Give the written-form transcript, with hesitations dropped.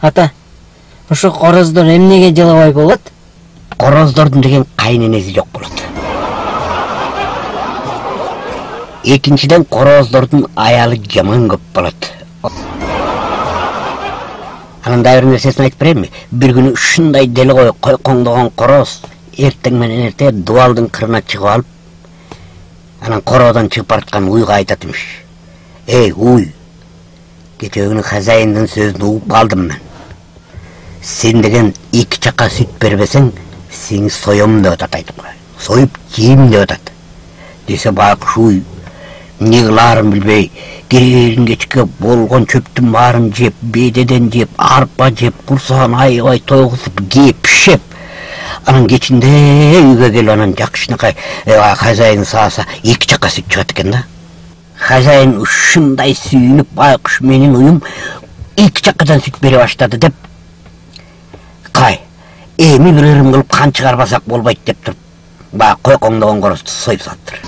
Ата, ошо короздор эмнеге жылабай болот? Короздордун деген кайненеси жок болот. Экинчиден короздордун аялы жаман көп болот. Анан да бир нерсесин айтып берейинби? Бир күнү ушундай дели кой коңдогон короз эртең менен эрте дубалдын кырына чыгып алып, анан короодон чыгып бараткан уйга айтат имиш. Эй, уй, кечээ хозяиндын сөзүн угуп калдым мен. Сен деген эки чакка сүт бербесең, сени соем деп атат айтып кой. Союп жейм деп атат. Десе байкуш уй, не кылаарын билбей, керегин кечке болгон чөптүн баарын жеп, бедеден жеп, арпа жеп, курсаган айбай тойгузуп, кеп, пишеп. Анан кечинде үйгө келип анан жакшынакай хозяин сааса эки чакка сүт чыгат экен да. Хозяин ушундай сүйүнүп, байкуш менин уюм эки чаккадан сүт бере баштады деп, кай, эми бир ырым кылып кан чыгарбасак болбойт деп туруп, баягы кой коңдогон корозду союп салыптыр.